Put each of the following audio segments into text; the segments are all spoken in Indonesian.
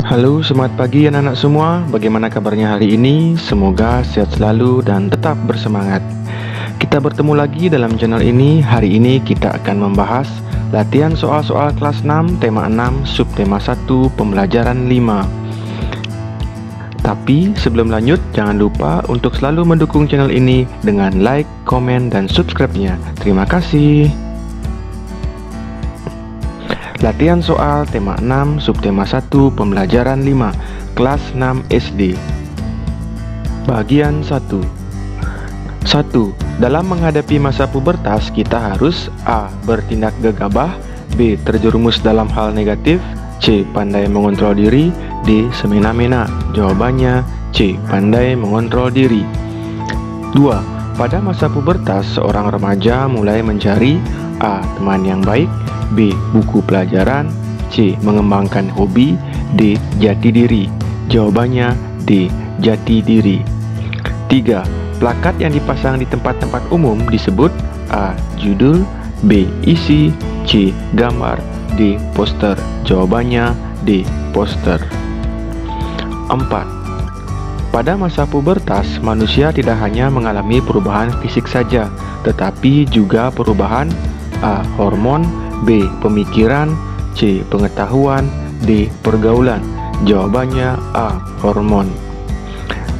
Halo, semangat pagi anak-anak semua. Bagaimana kabarnya hari ini? Semoga sehat selalu dan tetap bersemangat. Kita bertemu lagi dalam channel ini. Hari ini kita akan membahas latihan soal-soal kelas 6, tema 6, subtema 1, pembelajaran 5. Tapi sebelum lanjut, jangan lupa untuk selalu mendukung channel ini dengan like, komen, dan subscribe-nya. Terima kasih. Latihan soal tema 6, subtema 1, pembelajaran 5, kelas 6 SD. Bagian 1. 1. Dalam menghadapi masa pubertas, kita harus A. Bertindak gegabah, B. Terjerumus dalam hal negatif, C. Pandai mengontrol diri, D. Semena-mena. Jawabannya C. Pandai mengontrol diri. 2. Pada masa pubertas, seorang remaja mulai mencari A. Teman yang baik, B. Buku pelajaran, C. Mengembangkan hobi, D. Jati diri. Jawabannya D. Jati diri. 3. Plakat yang dipasang di tempat-tempat umum disebut A. Judul, B. Isi, C. Gambar, D. Poster. Jawabannya D. Poster. 4. Pada masa pubertas, manusia tidak hanya mengalami perubahan fisik saja, tetapi juga perubahan A. Hormon, B. Pemikiran, C. Pengetahuan, D. Pergaulan. Jawabannya A. Hormon.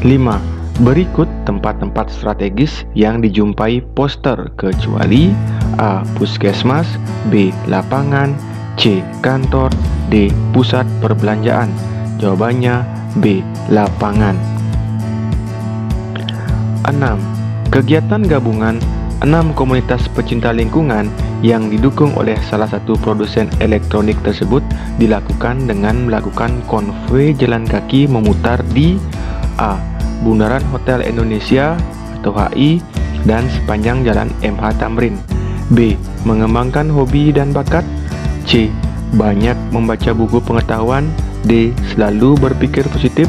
5. Berikut tempat-tempat strategis yang dijumpai poster kecuali A. Puskesmas, B. Lapangan, C. Kantor, D. Pusat perbelanjaan. Jawabannya B. Lapangan. 6. Kegiatan gabungan 6 komunitas pecinta lingkungan yang didukung oleh salah satu produsen elektronik tersebut dilakukan dengan melakukan konvoi jalan kaki memutar di A. Bundaran Hotel Indonesia atau HI dan sepanjang jalan MH Tamrin, B. Mengembangkan hobi dan bakat, C. Banyak membaca buku pengetahuan, D. Selalu berpikir positif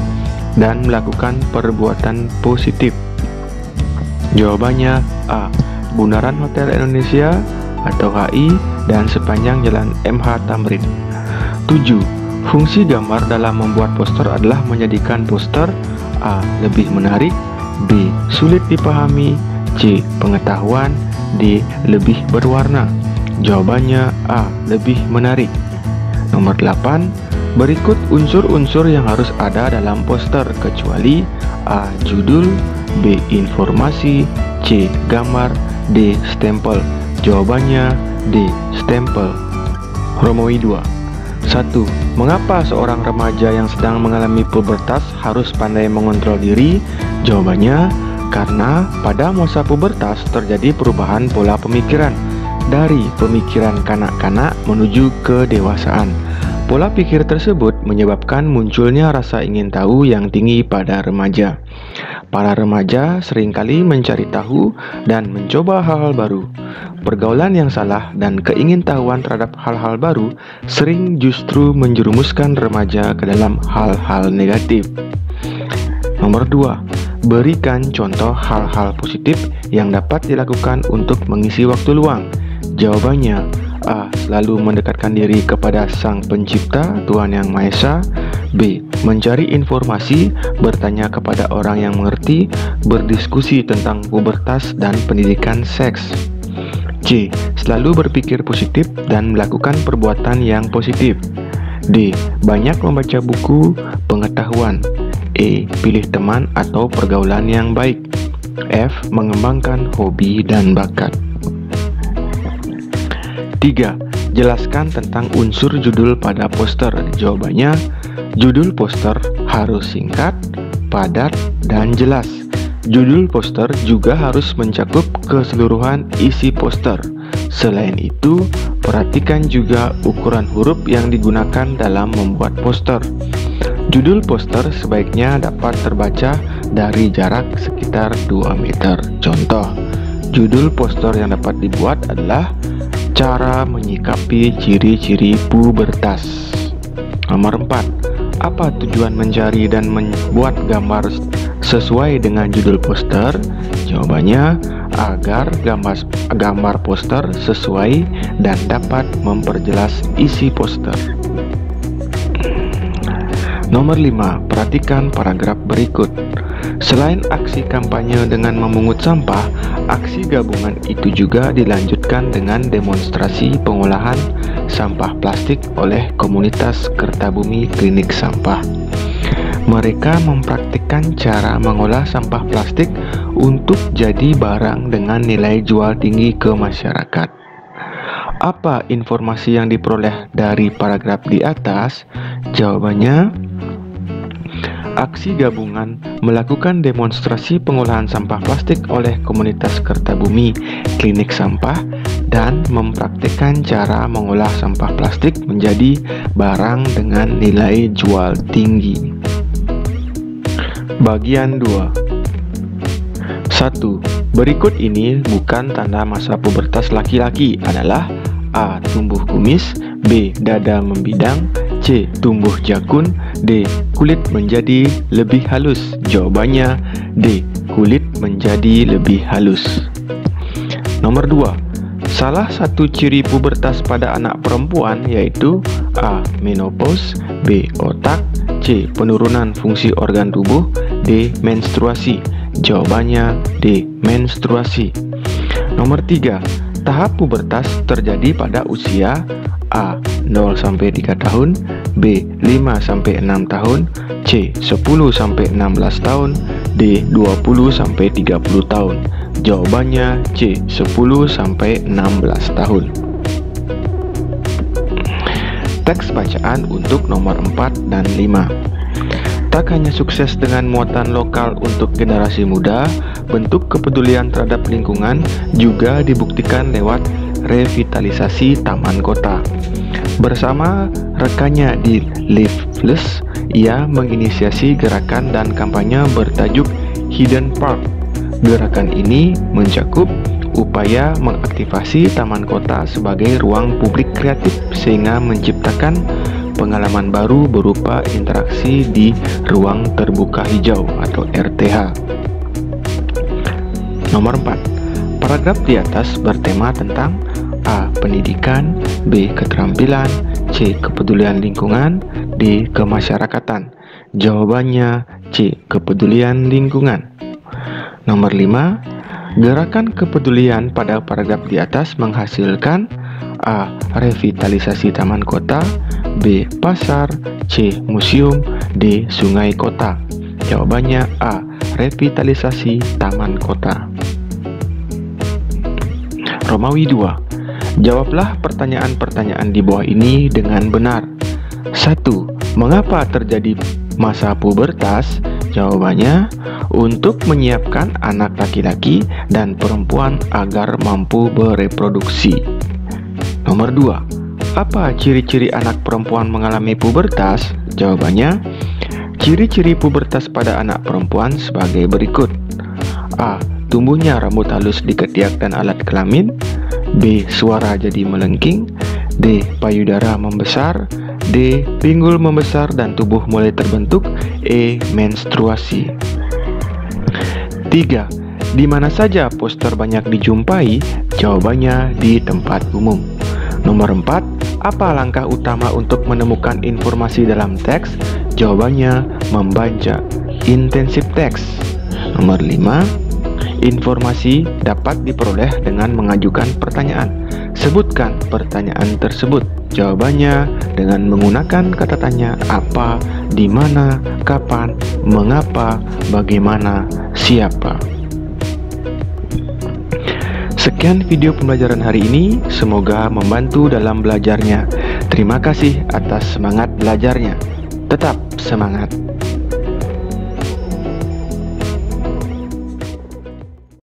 dan melakukan perbuatan positif. Jawabannya A. Bundaran Hotel Indonesia atau HI dan sepanjang jalan MH Tamrin. 7. Fungsi gambar dalam membuat poster adalah menjadikan poster A. Lebih menarik, B. Sulit dipahami, C. Pengetahuan, D. Lebih berwarna. Jawabannya A. Lebih menarik. Nomor 8. Berikut unsur-unsur yang harus ada dalam poster kecuali A. Judul, B. Informasi, C. Gambar, D. Stempel. Jawabannya D. Stempel. Romawi 2. 1. Mengapa seorang remaja yang sedang mengalami pubertas harus pandai mengontrol diri? Jawabannya karena pada masa pubertas terjadi perubahan pola pemikiran dari pemikiran kanak-kanak menuju kedewasaan. Pola pikir tersebut menyebabkan munculnya rasa ingin tahu yang tinggi pada remaja. Para remaja seringkali mencari tahu dan mencoba hal-hal baru. Pergaulan yang salah dan keingintahuan terhadap hal-hal baru sering justru menjerumuskan remaja ke dalam hal-hal negatif. Nomor 2. Berikan contoh hal-hal positif yang dapat dilakukan untuk mengisi waktu luang. Jawabannya A. Selalu mendekatkan diri kepada Sang Pencipta, Tuhan Yang Maha Esa, B. Mencari informasi, bertanya kepada orang yang mengerti, berdiskusi tentang pubertas dan pendidikan seks, C. Selalu berpikir positif dan melakukan perbuatan yang positif, D. Banyak membaca buku pengetahuan, E. Pilih teman atau pergaulan yang baik, F. Mengembangkan hobi dan bakat. 3. Jelaskan tentang unsur judul pada poster. Jawabannya, judul poster harus singkat, padat, dan jelas. Judul poster juga harus mencakup keseluruhan isi poster. Selain itu, perhatikan juga ukuran huruf yang digunakan dalam membuat poster. Judul poster sebaiknya dapat terbaca dari jarak sekitar 2 meter. Contoh, judul poster yang dapat dibuat adalah cara menyikapi ciri-ciri pubertas. Nomor 4. Apa tujuan mencari dan membuat gambar sesuai dengan judul poster? Jawabannya agar gambar poster sesuai dan dapat memperjelas isi poster. Nomor 5, perhatikan paragraf berikut. Selain aksi kampanye dengan memungut sampah, aksi gabungan itu juga dilanjutkan dengan demonstrasi pengolahan sampah plastik oleh komunitas Kertabumi Klinik Sampah. Mereka mempraktikkan cara mengolah sampah plastik untuk jadi barang dengan nilai jual tinggi ke masyarakat. Apa informasi yang diperoleh dari paragraf di atas? Jawabannya, aksi gabungan melakukan demonstrasi pengolahan sampah plastik oleh komunitas Kertabumi Klinik Sampah dan mempraktikkan cara mengolah sampah plastik menjadi barang dengan nilai jual tinggi. Bagian 2. 1. Berikut ini bukan tanda masa pubertas laki-laki adalah A. Tumbuh kumis, B. Dada membidang, C. Tumbuh jakun, D. Kulit menjadi lebih halus. Jawabannya D. Kulit menjadi lebih halus. Nomor 2. Salah satu ciri pubertas pada anak perempuan yaitu A. Menopause, B. Otak, C. Penurunan fungsi organ tubuh, D. Menstruasi. Jawabannya D. Menstruasi. Nomor 3. Tahap pubertas terjadi pada usia A. 0-3 tahun, B. 5-6 tahun, C. 10-16 tahun, D. 20-30 tahun. Jawabannya C. 10-16 tahun. Teks bacaan untuk nomor 4 dan 5. Tak hanya sukses dengan muatan lokal untuk generasi muda, bentuk kepedulian terhadap lingkungan juga dibuktikan lewat revitalisasi taman kota. Bersama rekannya di Live Plus, ia menginisiasi gerakan dan kampanye bertajuk Hidden Park. Gerakan ini mencakup upaya mengaktifasi taman kota sebagai ruang publik kreatif sehingga menciptakan pengalaman baru berupa interaksi di ruang terbuka hijau atau RTH. Nomor 4. Paragraf di atas bertema tentang A. Pendidikan, B. Keterampilan, C. Kepedulian lingkungan, D. Kemasyarakatan. Jawabannya C. Kepedulian lingkungan. Nomor 5. Gerakan kepedulian pada paragraf di atas menghasilkan A. Revitalisasi taman kota, B. Pasar, C. Museum, D. Sungai kota. Jawabannya A. Revitalisasi taman kota. Romawi 2. Jawablah pertanyaan-pertanyaan di bawah ini dengan benar. 1. Mengapa terjadi masa pubertas? Jawabannya, untuk menyiapkan anak laki-laki dan perempuan agar mampu bereproduksi. Nomor 2. Apa ciri-ciri anak perempuan mengalami pubertas? Jawabannya, ciri-ciri pubertas pada anak perempuan sebagai berikut. A. Tumbuhnya rambut halus di ketiak dan alat kelamin, B. Suara jadi melengking, D. Payudara membesar, D. Pinggul membesar dan tubuh mulai terbentuk, E. Menstruasi. 3. Di mana saja poster banyak dijumpai? Jawabannya di tempat umum. Nomor 4. Apa langkah utama untuk menemukan informasi dalam teks? Jawabannya membaca intensif teks. Nomor 5. Informasi dapat diperoleh dengan mengajukan pertanyaan. Sebutkan pertanyaan tersebut. Jawabannya dengan menggunakan kata tanya apa, di mana, kapan, mengapa, bagaimana, siapa. Sekian video pembelajaran hari ini, semoga membantu dalam belajarnya. Terima kasih atas semangat belajarnya. Tetap semangat!